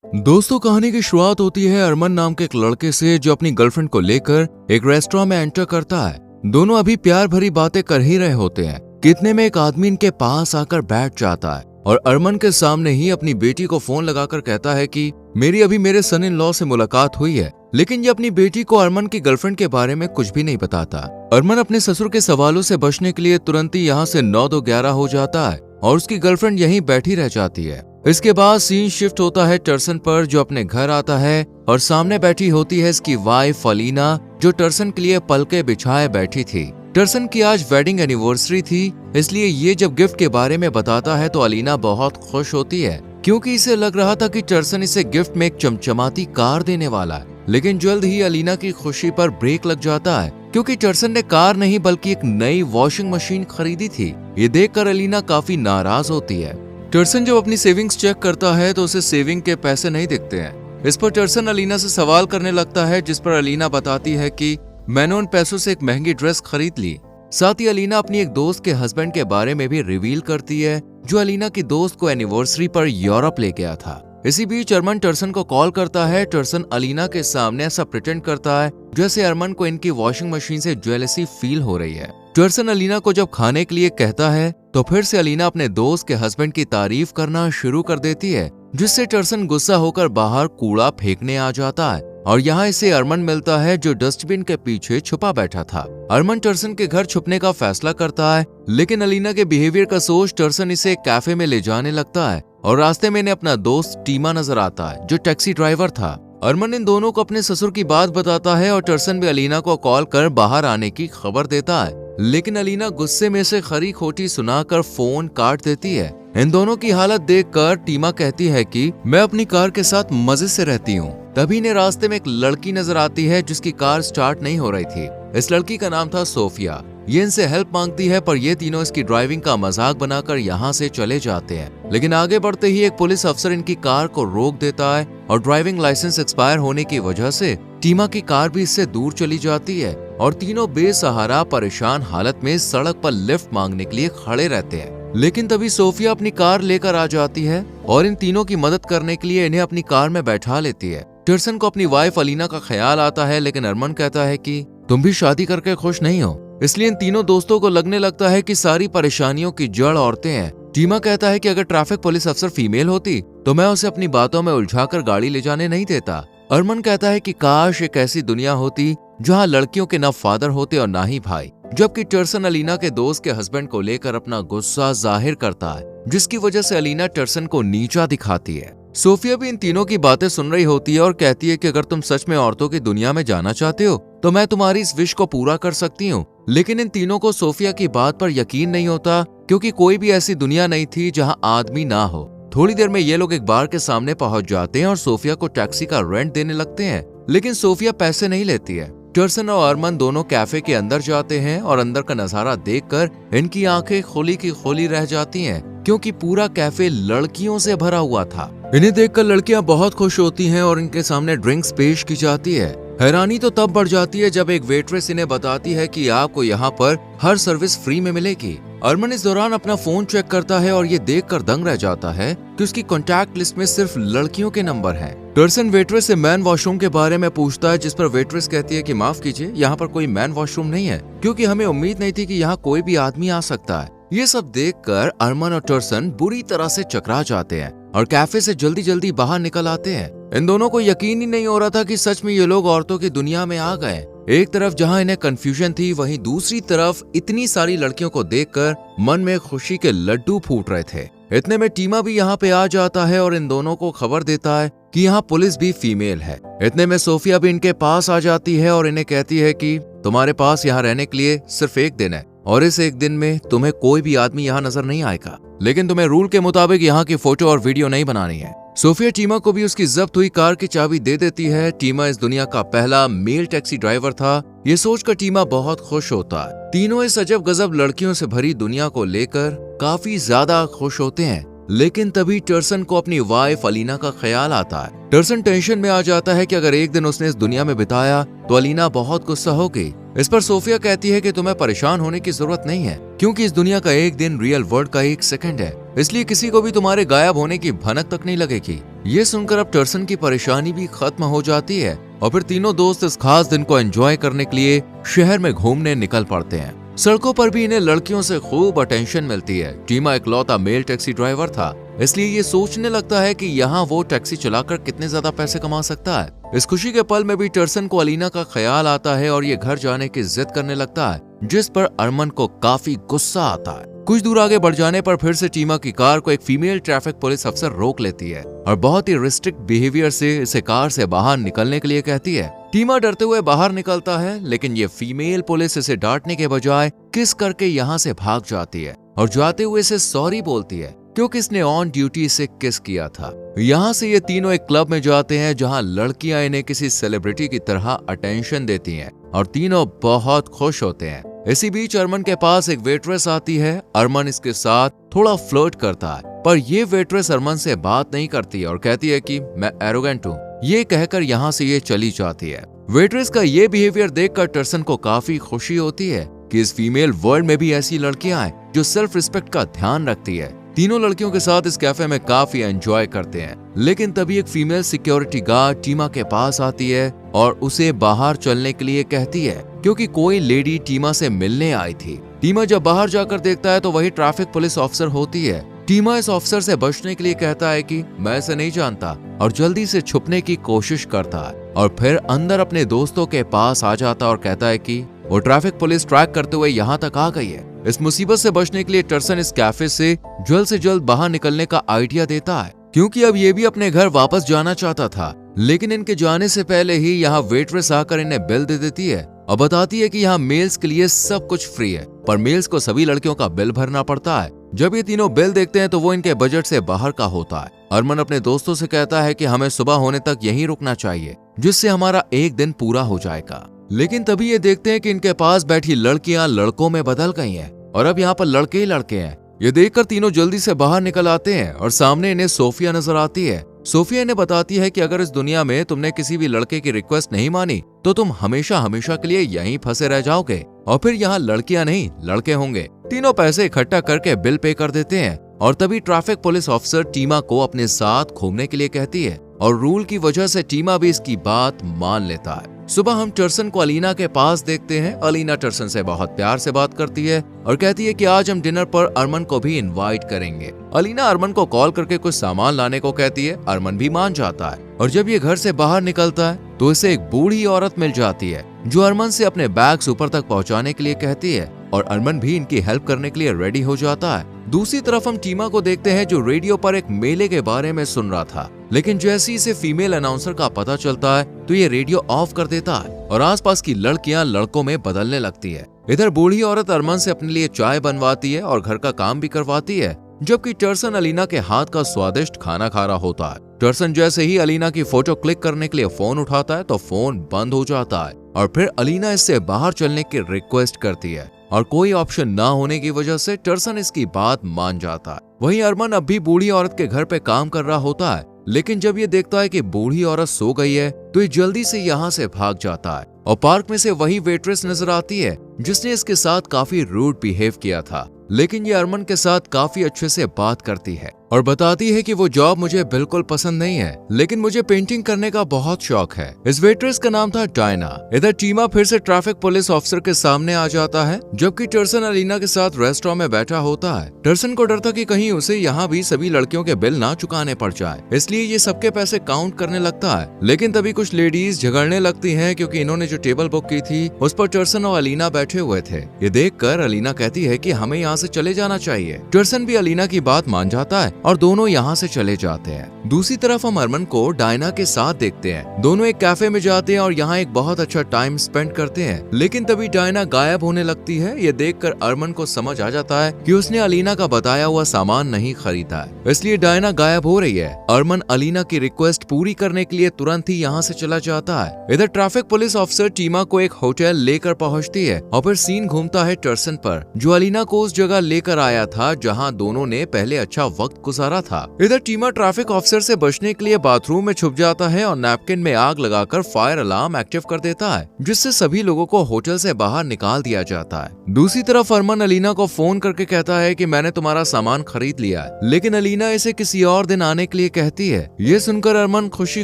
दोस्तों, कहानी की शुरुआत होती है अरमान नाम के एक लड़के से जो अपनी गर्लफ्रेंड को लेकर एक रेस्टोरेंट में एंटर करता है। दोनों अभी प्यार भरी बातें कर ही रहे होते हैं। कितने में एक आदमी इनके पास आकर बैठ जाता है और अरमान के सामने ही अपनी बेटी को फोन लगाकर कहता है कि मेरी अभी मेरे सन इन लॉ से मुलाकात हुई है, लेकिन ये अपनी बेटी को अरमान की गर्लफ्रेंड के बारे में कुछ भी नहीं बताता। अरमान अपने ससुर के सवालों से बचने के लिए तुरंत ही यहाँ से 9-2-11 हो जाता है और उसकी गर्लफ्रेंड यहीं बैठी रह जाती है। इसके बाद सीन शिफ्ट होता है टर्सन पर, जो अपने घर आता है और सामने बैठी होती है इसकी वाइफ अलीना, जो टर्सन के लिए पलके बिछाए बैठी थी। टर्सन की आज वेडिंग एनिवर्सरी थी, इसलिए ये जब गिफ्ट के बारे में बताता है तो अलीना बहुत खुश होती है, क्योंकि इसे लग रहा था कि टर्सन इसे गिफ्ट में एक चमचमाती कार देने वाला है। लेकिन जल्द ही अलीना की खुशी पर ब्रेक लग जाता है, क्योंकि टर्सन ने कार नहीं बल्कि एक नई वॉशिंग मशीन खरीदी थी। ये देखकर अलीना काफी नाराज होती है। टर्सन जब अपनी सेविंग्स चेक करता है तो उसे सेविंग के पैसे नहीं दिखते हैं। इस पर टर्सन अलीना से सवाल करने लगता है, जिस पर अलीना बताती है कि मैंने उन पैसों से एक महंगी ड्रेस खरीद ली। साथ ही अलीना अपनी एक दोस्त के हस्बैंड के बारे में भी रिवील करती है, जो अलीना की दोस्त को एनिवर्सरी पर यूरोप ले गया था। इसी बीच अरमान टर्सन को कॉल करता है। टर्सन अलीना के सामने ऐसा प्रिटेंड करता है जैसे अरमान को इनकी वॉशिंग मशीन से जेलसी फील हो रही है। टर्सन अलीना को जब खाने के लिए कहता है तो फिर से अलीना अपने दोस्त के हस्बैंड की तारीफ करना शुरू कर देती है, जिससे टर्सन गुस्सा होकर बाहर कूड़ा फेंकने आ जाता है और यहाँ इसे अरमान मिलता है, जो डस्टबिन के पीछे छुपा बैठा था। अरमान टर्सन के घर छुपने का फैसला करता है, लेकिन अलीना के बिहेवियर का सोच टर्सन इसे कैफे में ले जाने लगता है और रास्ते में इन्हें अपना दोस्त टीमा नजर आता है, जो टैक्सी ड्राइवर था। अरमान इन दोनों को अपने ससुर की बात बताता है और टर्सन भी अलीना को कॉल कर बाहर आने की खबर देता है, लेकिन अलीना गुस्से में से खरी खोटी सुनाकर फोन काट देती है। इन दोनों की हालत देखकर टीमा कहती है कि मैं अपनी कार के साथ मजे से रहती हूँ। तभी इन्हें रास्ते में एक लड़की नजर आती है जिसकी कार स्टार्ट नहीं हो रही थी। इस लड़की का नाम था सोफिया। ये इनसे हेल्प मांगती है, पर ये तीनों इसकी ड्राइविंग का मजाक बनाकर यहाँ से चले जाते हैं। लेकिन आगे बढ़ते ही एक पुलिस अफसर इनकी कार को रोक देता है और ड्राइविंग लाइसेंस एक्सपायर होने की वजह से टीमा की कार भी इससे दूर चली जाती है और तीनों बेसहारा परेशान हालत में सड़क पर लिफ्ट मांगने के लिए खड़े रहते हैं। लेकिन तभी सोफिया अपनी कार लेकर आ जाती है और इन तीनों की मदद करने के लिए इन्हें अपनी कार में बैठा लेती है। टर्सन को अपनी वाइफ अलीना का ख्याल आता है, लेकिन अरमान कहता है कि तुम भी शादी करके खुश नहीं हो। इसलिए इन तीनों दोस्तों को लगने लगता है कि सारी परेशानियों की जड़ औरतें हैं। टीमा कहता है कि अगर ट्रैफिक पुलिस अफसर फीमेल होती तो मैं उसे अपनी बातों में उलझाकर गाड़ी ले जाने नहीं देता। अरमान कहता है कि काश एक ऐसी दुनिया होती जहां लड़कियों के ना फादर होते और ना ही भाई। जबकि टर्सन अलीना के दोस्त के हस्बैंड को लेकर अपना गुस्सा जाहिर करता है, जिसकी वजह से अलीना टर्सन को नीचा दिखाती है। सोफिया भी इन तीनों की बातें सुन रही होती है और कहती है कि अगर तुम सच में औरतों की दुनिया में जाना चाहते हो तो मैं तुम्हारी इस विश को पूरा कर सकती हूँ। लेकिन इन तीनों को सोफिया की बात पर यकीन नहीं होता, क्योंकि कोई भी ऐसी दुनिया नहीं थी जहाँ आदमी ना हो। थोड़ी देर में ये लोग एक बार के सामने पहुंच जाते हैं और सोफिया को टैक्सी का रेंट देने लगते हैं, लेकिन सोफिया पैसे नहीं लेती है। टर्सन और अरमान दोनों कैफे के अंदर जाते हैं और अंदर का नजारा देखकर इनकी आंखें खोली की खोली रह जाती हैं, क्योंकि पूरा कैफे लड़कियों से भरा हुआ था। इन्हें देखकर लड़कियां बहुत खुश होती हैं और इनके सामने ड्रिंक्स पेश की जाती है। हैरानी तो तब बढ़ जाती है जब एक वेट्रेस इन्हें बताती है कि आपको यहाँ पर हर सर्विस फ्री में मिलेगी। अरमान इस दौरान अपना फोन चेक करता है और ये देखकर दंग रह जाता है कि उसकी कॉन्टैक्ट लिस्ट में सिर्फ लड़कियों के नंबर हैं। टर्सन वेट्रेस से मैन वॉशरूम के बारे में पूछता है, जिस पर वेट्रेस कहती है कि माफ कीजिए, यहाँ पर कोई मैन वॉशरूम नहीं है, क्योंकि हमें उम्मीद नहीं थी कि यहाँ कोई भी आदमी आ सकता है। ये सब देखकर अरमान और टर्सन बुरी तरह से चकरा जाते हैं और कैफे से जल्दी जल्दी बाहर निकल आते हैं। इन दोनों को यकीन ही नहीं हो रहा था कि सच में ये लोग औरतों की दुनिया में आ गए। एक तरफ जहां इन्हें कंफ्यूजन थी, वहीं दूसरी तरफ इतनी सारी लड़कियों को देखकर मन में खुशी के लड्डू फूट रहे थे। इतने में टीमा भी यहाँ पे आ जाता है और इन दोनों को खबर देता है कि यहाँ पुलिस भी फीमेल है। इतने में सोफिया भी इनके पास आ जाती है और इन्हें कहती है कि तुम्हारे पास यहाँ रहने के लिए सिर्फ एक दिन है और इस एक दिन में तुम्हें कोई भी आदमी यहाँ नजर नहीं आएगा, लेकिन तुम्हें रूल के मुताबिक यहाँ की फोटो और वीडियो नहीं बनानी है। सोफिया टीमा को भी उसकी जब्त हुई कार की चाबी दे देती है। टीमा इस दुनिया का पहला मेल टैक्सी ड्राइवर था, ये सोचकर टीमा बहुत खुश होता है। तीनों इस अजब गजब लड़कियों से भरी दुनिया को लेकर काफी ज्यादा खुश होते हैं, लेकिन तभी टर्सन को अपनी वाइफ अलीना का ख्याल आता है। टर्सन टेंशन में आ जाता है कि अगर एक दिन उसने इस दुनिया में बिताया तो अलीना बहुत गुस्सा होगी। इस पर सोफिया कहती है कि तुम्हें परेशान होने की जरूरत नहीं है, क्योंकि इस दुनिया का एक दिन रियल वर्ल्ड का एक सेकंड है, इसलिए किसी को भी तुम्हारे गायब होने की भनक तक नहीं लगेगी। ये सुनकर अब टर्सन की परेशानी भी खत्म हो जाती है और फिर तीनों दोस्त इस खास दिन को एंजॉय करने के लिए शहर में घूमने निकल पड़ते हैं। सड़कों पर भी इन्हें लड़कियों से खूब अटेंशन मिलती है। टीमा इकलौता मेल टैक्सी ड्राइवर था, इसलिए ये सोचने लगता है कि यहाँ वो टैक्सी चलाकर कितने ज्यादा पैसे कमा सकता है। इस खुशी के पल में भी टर्सन को अलीना का ख्याल आता है और ये घर जाने की जिद करने लगता है, जिस पर अरमान को काफी गुस्सा आता है। कुछ दूर आगे बढ़ जाने पर फिर से टीमा की कार को एक फीमेल ट्रैफिक पुलिस अफसर रोक लेती है और बहुत ही रिस्ट्रिक्ट बिहेवियर से इसे कार से बाहर निकलने के लिए कहती है। टीमा डरते हुए बाहर निकलता है, लेकिन ये फीमेल पुलिस इसे डांटने के बजाय किस करके यहाँ से भाग जाती है और जाते हुए इसे सॉरी बोलती है क्योंकि इसने ऑन ड्यूटी से किस किया था। यहाँ से ये तीनों एक क्लब में जाते हैं जहाँ लड़कियां इन्हें किसी सेलिब्रिटी की तरह अटेंशन देती हैं और तीनों बहुत खुश होते हैं। इसी बीच अरमान के पास एक वेट्रेस आती है। अरमान इसके साथ थोड़ा फ्लर्ट करता है, पर ये वेट्रेस अरमान से बात नहीं करती और कहती है कि मैं एरोगेंट हूँ। ये कहकर यहाँ से ये चली जाती है। वेट्रेस का ये बिहेवियर देखकर टर्सन को काफी खुशी होती है कि इस फीमेल वर्ल्ड में भी ऐसी लड़कियां हैं जो सेल्फ रिस्पेक्ट का ध्यान रखती है। तीनों लड़कियों के साथ इस कैफे में काफी एंजॉय करते हैं, लेकिन तभी एक फीमेल सिक्योरिटी गार्ड टीमा के पास आती है और उसे बाहर चलने के लिए कहती है क्योंकि कोई लेडी टीमा से मिलने आई थी। टीमा जब बाहर जाकर देखता है तो वही ट्रैफिक पुलिस ऑफिसर होती है। टीमा इस ऑफिसर से बचने के लिए कहता है कि मैं इसे नहीं जानता और जल्दी से छुपने की कोशिश करता है और फिर अंदर अपने दोस्तों के पास आ जाता और कहता है कि वो ट्रैफिक पुलिस ट्रैक करते हुए यहाँ तक आ गई है। इस मुसीबत से बचने के लिए टर्सन इस कैफे से जल्द बाहर निकलने का आइडिया देता है क्योंकि अब ये भी अपने घर वापस जाना चाहता था। लेकिन इनके जाने से पहले ही यहाँ वेट्रेस आकर इन्हें बिल दे देती है और बताती है कि यहाँ मेल्स के लिए सब कुछ फ्री है, पर मेल्स को सभी लड़कियों का बिल भरना पड़ता है। जब ये तीनों बिल देखते हैं तो वो इनके बजट से बाहर का होता है। अरमान अपने दोस्तों से कहता है कि हमें सुबह होने तक यहीं रुकना चाहिए, जिससे हमारा एक दिन पूरा हो जाएगा। लेकिन तभी ये देखते हैं कि इनके पास बैठी लड़कियां लड़कों में बदल गई हैं और अब यहाँ पर लड़के ही लड़के हैं। ये देखकर तीनों जल्दी से बाहर निकल आते हैं और सामने इन्हें सोफिया नजर आती है। सोफिया इन्हें बताती है कि अगर इस दुनिया में तुमने किसी भी लड़के की रिक्वेस्ट नहीं मानी तो तुम हमेशा हमेशा के लिए यहीं फंसे रह जाओगे और फिर यहाँ लड़कियां नहीं लड़के होंगे। तीनों पैसे इकट्ठा करके बिल पे कर देते हैं और तभी ट्रैफिक पुलिस ऑफिसर टीमा को अपने साथ घूमने के लिए कहती है और रूल की वजह से टीमा भी इसकी बात मान लेता है। सुबह हम टर्सन को अलीना के पास देखते हैं। अलीना टर्सन से बहुत प्यार से बात करती है और कहती है कि आज हम डिनर पर अरमान को भी इनवाइट करेंगे। अलीना अरमान को कॉल करके कुछ सामान लाने को कहती है। अरमान भी मान जाता है और जब ये घर से बाहर निकलता है तो इसे एक बूढ़ी औरत मिल जाती है जो अरमान से अपने बैग्स ऊपर तक पहुंचाने के लिए कहती है और अरमान भी इनकी हेल्प करने के लिए रेडी हो जाता है। दूसरी तरफ हम टीमा को देखते हैं जो रेडियो पर एक मेले के बारे में सुन रहा था, लेकिन जैसे ही इसे फीमेल अनाउंसर का पता चलता है तो ये रेडियो ऑफ कर देता है और आसपास की लड़कियां लड़कों में बदलने लगती है। इधर बूढ़ी औरत अरमान से अपने लिए चाय बनवाती है और घर का काम भी करवाती है, जबकि टर्सन अलीना के हाथ का स्वादिष्ट खाना खा रहा होता है। टर्सन जैसे ही अलीना की फोटो क्लिक करने के लिए फोन उठाता है तो फोन बंद हो जाता है और फिर अलीना इससे बाहर चलने की रिक्वेस्ट करती है और कोई ऑप्शन ना होने की वजह से टर्सन इसकी बात मान जाता है। वहीं अरमान अब भी बूढ़ी औरत के घर पे काम कर रहा होता है, लेकिन जब ये देखता है कि बूढ़ी औरत सो गई है तो ये जल्दी से यहाँ से भाग जाता है और पार्क में से वही वेट्रेस नजर आती है जिसने इसके साथ काफी रूड बिहेव किया था, लेकिन ये अरमान के साथ काफी अच्छे से बात करती है और बताती है कि वो जॉब मुझे बिल्कुल पसंद नहीं है, लेकिन मुझे पेंटिंग करने का बहुत शौक है। इस वेट्रेस का नाम था डायना। इधर टीमा फिर से ट्रैफिक पुलिस ऑफिसर के सामने आ जाता है, जबकि टर्सन अलीना के साथ रेस्टोरेंट में बैठा होता है। टर्सन को डर था कि कहीं उसे यहाँ भी सभी लड़कियों के बिल ना चुकाने पड़ जाए, इसलिए ये सबके पैसे काउंट करने लगता है। लेकिन तभी कुछ लेडीज झगड़ने लगती हैं क्योंकि इन्होंने जो टेबल बुक की थी उस पर टर्सन और अलीना बैठे हुए थे। ये देखकर अलीना कहती है कि हमें यहाँ से चले जाना चाहिए। टर्सन भी अलीना की बात मान जाता है और दोनों यहाँ से चले जाते हैं। दूसरी तरफ हम अरमान को डायना के साथ देखते हैं। दोनों एक कैफे में जाते हैं और यहाँ एक बहुत अच्छा टाइम स्पेंड करते हैं, लेकिन तभी डायना गायब होने लगती है। ये देखकर अरमान को समझ आ जाता है कि उसने अलीना का बताया हुआ सामान नहीं खरीदा है, इसलिए डायना गायब हो रही है। अरमान अलीना की रिक्वेस्ट पूरी करने के लिए तुरंत ही यहाँ से चला जाता है। इधर ट्रैफिक पुलिस ऑफिसर टीमा को एक होटल लेकर पहुँचती है और फिर सीन घूमता है टर्सन पर, जो अलीना को उस जगह लेकर आया था जहाँ दोनों ने पहले अच्छा वक्त गुजारा था। इधर टीमा ट्रैफिक ऑफिसर से बचने के लिए बाथरूम में छुप जाता है और नैपकिन में आग लगाकर फायर अलार्म एक्टिव कर देता है, जिससे सभी लोगों को होटल से बाहर निकाल दिया जाता है। दूसरी तरफ अरमान अलीना को फोन करके कहता है कि मैंने तुम्हारा सामान खरीद लिया है, लेकिन अलीना इसे किसी और दिन आने के लिए कहती है। ये सुनकर अरमान खुशी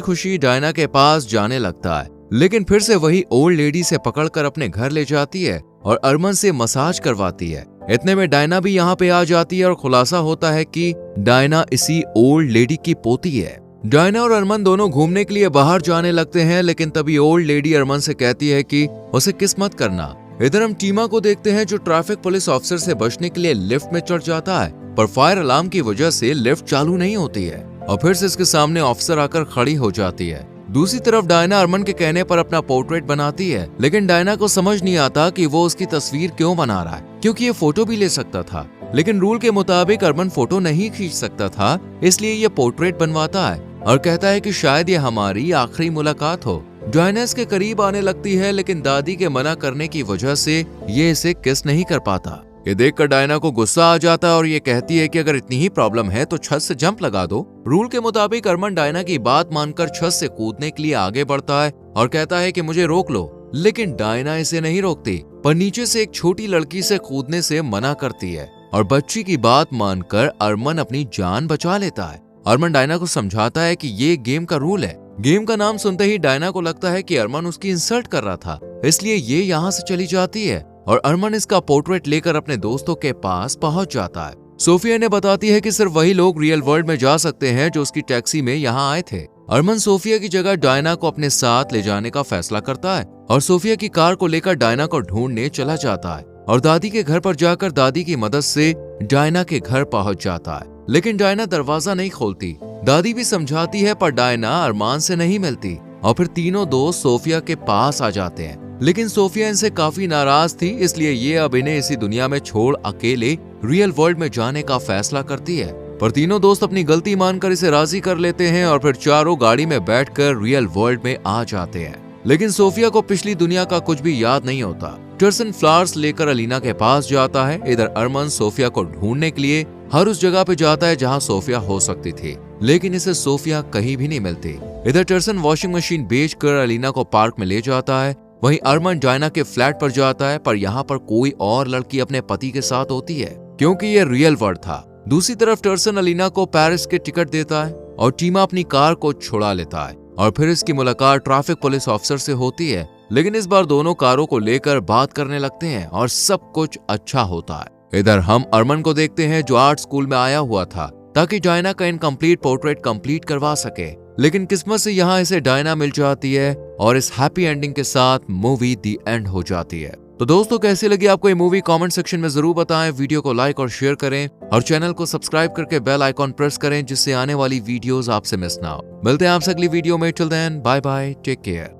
खुशी डायना के पास जाने लगता है, लेकिन फिर से वही ओल्ड लेडी से पकड़कर अपने घर ले जाती है और अरमान से मसाज करवाती है। इतने में डायना भी यहाँ पे आ जाती है और खुलासा होता है कि डायना इसी ओल्ड लेडी की पोती है। डायना और अरमान दोनों घूमने के लिए बाहर जाने लगते हैं, लेकिन तभी ओल्ड लेडी अरमान से कहती है कि उसे किस मत करना। इधर हम टीमा को देखते हैं जो ट्रैफिक पुलिस ऑफिसर से बचने के लिए लिफ्ट में चढ़ जाता है, पर फायर अलार्म की वजह से लिफ्ट चालू नहीं होती है और फिर से इसके सामने ऑफिसर आकर खड़ी हो जाती है। दूसरी तरफ डायना अरमान के कहने पर अपना पोर्ट्रेट बनाती है, लेकिन डायना को समझ नहीं आता कि वो उसकी तस्वीर क्यों बना रहा है, क्योंकि ये फोटो भी ले सकता था, लेकिन रूल के मुताबिक अरमान फोटो नहीं खींच सकता था, इसलिए ये पोर्ट्रेट बनवाता है और कहता है कि शायद ये हमारी आखिरी मुलाकात हो। डायना इसके करीब आने लगती है, लेकिन दादी के मना करने की वजह से ये इसे किस नहीं कर पाता। ये देखकर डायना को गुस्सा आ जाता है और ये कहती है कि अगर इतनी ही प्रॉब्लम है तो छत से जंप लगा दो। रूल के मुताबिक अरमान डायना की बात मानकर छत से कूदने के लिए आगे बढ़ता है और कहता है कि मुझे रोक लो, लेकिन डायना इसे नहीं रोकती, पर नीचे से एक छोटी लड़की से कूदने से मना करती है और बच्ची की बात मानकर अरमान अपनी जान बचा लेता है। अरमान डायना को समझाता है कि ये गेम का रूल है। गेम का नाम सुनते ही डायना को लगता है कि अरमान उसकी इंसल्ट कर रहा था, इसलिए ये यहाँ से चली जाती है और अरमान इसका पोर्ट्रेट लेकर अपने दोस्तों के पास पहुंच जाता है। सोफिया ने बताती है कि सिर्फ वही लोग रियल वर्ल्ड में जा सकते हैं जो उसकी टैक्सी में यहाँ आए थे। अरमान सोफिया की जगह डायना को अपने साथ ले जाने का फैसला करता है और सोफिया की कार को लेकर डायना को ढूंढने चला जाता है और दादी के घर पर जाकर दादी की मदद से डायना के घर पहुंच जाता है, लेकिन डायना दरवाजा नहीं खोलती। दादी भी समझाती है, पर डायना अरमान से नहीं मिलती और फिर तीनों दोस्त सोफिया के पास आ जाते हैं, लेकिन सोफिया इनसे काफी नाराज थी, इसलिए ये अब इन्हें इसी दुनिया में छोड़ अकेले रियल वर्ल्ड में जाने का फैसला करती है। पर तीनों दोस्त अपनी गलती मानकर इसे राजी कर लेते हैं और फिर चारों गाड़ी में बैठकर रियल वर्ल्ड में आ जाते हैं। लेकिन सोफिया को पिछली दुनिया का कुछ भी याद नहीं होता। टर्सन फ्लावर्स लेकर अलीना के पास जाता है। इधर अरमान सोफिया को ढूंढने के लिए हर उस जगह पे जाता है जहाँ सोफिया हो सकती थी, लेकिन इसे सोफिया कहीं भी नहीं मिलती। इधर टर्सन वॉशिंग मशीन बेचकर अलीना को पार्क में ले जाता है। वहीं अरमान डायना के फ्लैट पर जाता है, पर यहाँ पर कोई और लड़की अपने पति के साथ होती है, क्योंकि ये रियल वर्ल्ड था। दूसरी तरफ टर्सन अलीना को पेरिस के टिकट देता है और टीमा अपनी कार को छुड़ा लेता है और फिर इसकी मुलाकात ट्रैफिक पुलिस ऑफिसर से होती है, लेकिन इस बार दोनों कारों को लेकर बात करने लगते हैं और सब कुछ अच्छा होता है। इधर हम अरमान को देखते हैं जो आर्ट स्कूल में आया हुआ था ताकि डायना का इनकम्प्लीट पोर्ट्रेट कंप्लीट करवा सके, लेकिन किस्मत से यहाँ इसे डायना मिल जाती है और इस हैप्पी एंडिंग के साथ मूवी दी एंड हो जाती है। तो दोस्तों, कैसी लगी आपको ये मूवी कमेंट सेक्शन में जरूर बताएं। वीडियो को लाइक और शेयर करें और चैनल को सब्सक्राइब करके बेल आइकॉन प्रेस करें, जिससे आने वाली वीडियोस आपसे मिस ना हो। मिलते हैं आपसे अगली वीडियो में। Till then, bye bye, take care.